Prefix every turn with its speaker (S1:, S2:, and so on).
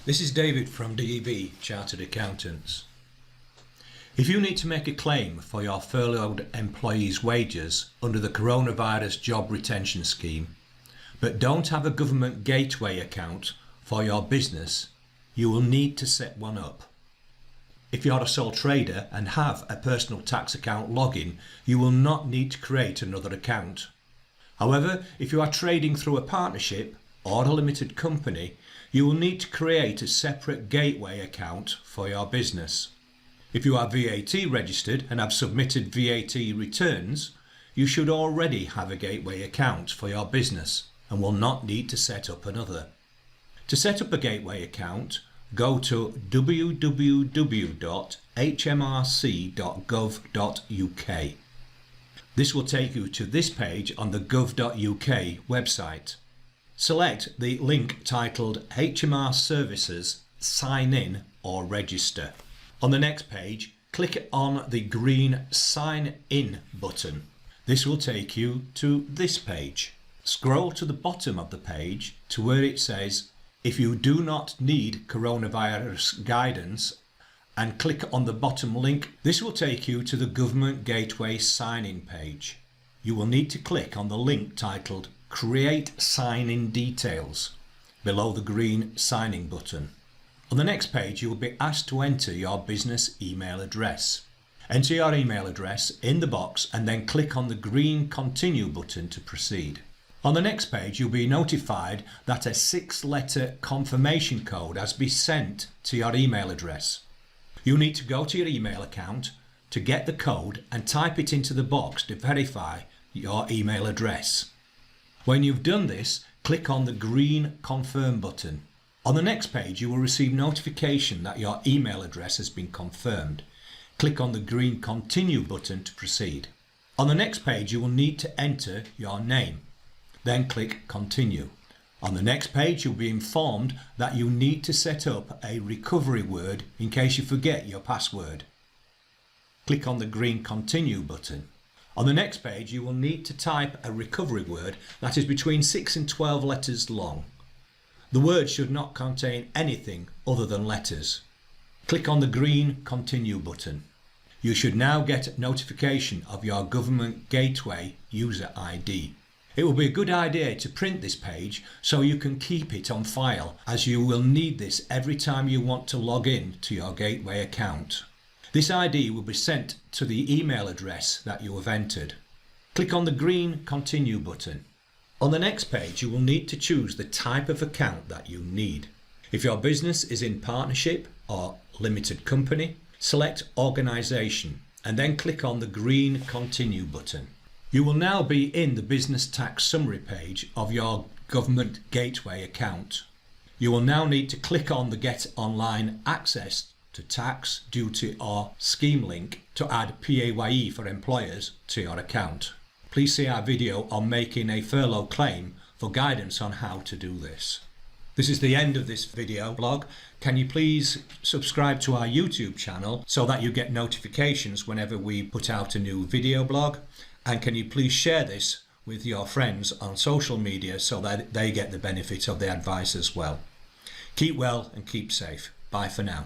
S1: This is David from DEV Chartered Accountants. If you need to make a claim for your furloughed employees' wages under the Coronavirus Job Retention Scheme, but don't have a government gateway account for your business, you will need to set one up. If you're a sole trader and have a personal tax account login, you will not need to create another account. However, if you are trading through a partnership or a limited company, you will need to create a separate gateway account for your business. If you are VAT registered and have submitted VAT returns, you should already have a gateway account for your business and will not need to set up another. To set up a gateway account, go to www.hmrc.gov.uk. This will take you to this page on the gov.uk website. Select the link titled HMRC Services Sign In or Register. On the next page, click on the green Sign In button. This will take you to this page. Scroll to the bottom of the page to where it says if you do not need coronavirus guidance and click on the bottom link. This will take you to the Government Gateway sign-in page. You will need to click on the link titled Create Sign-in Details below the green signing button. On the next page, you will be asked to enter your business email address. Enter your email address in the box and then click on the green Continue button to proceed. On the next page, you'll be notified that a 6-letter confirmation code has been sent to your email address. You need to go to your email account to get the code and type it into the box to verify your email address. When you've done this, click on the green Confirm button. On the next page, you will receive notification that your email address has been confirmed. Click on the green Continue button to proceed. On the next page, you will need to enter your name. Then click Continue. On the next page, you'll be informed that you need to set up a recovery word in case you forget your password. Click on the green Continue button. On the next page, you will need to type a recovery word that is between 6 and 12 letters long. The word should not contain anything other than letters. Click on the green Continue button. You should now get notification of your Government Gateway user ID. It will be a good idea to print this page so you can keep it on file, as you will need this every time you want to log in to your Gateway account. This ID will be sent to the email address that you have entered. Click on the green Continue button. On the next page, you will need to choose the type of account that you need. If your business is in partnership or limited company, select Organisation and then click on the green Continue button. You will now be in the business tax summary page of your Government Gateway account. You will now need to click on the Get Online Access to Tax, Duty or Scheme link to add PAYE for employers to your account. Please see our video on making a furlough claim for guidance on how to do this. This is the end of this video blog. Can you please subscribe to our YouTube channel so that you get notifications whenever we put out a new video blog? And can you please share this with your friends on social media so that they get the benefit of the advice as well. Keep well and keep safe. Bye for now.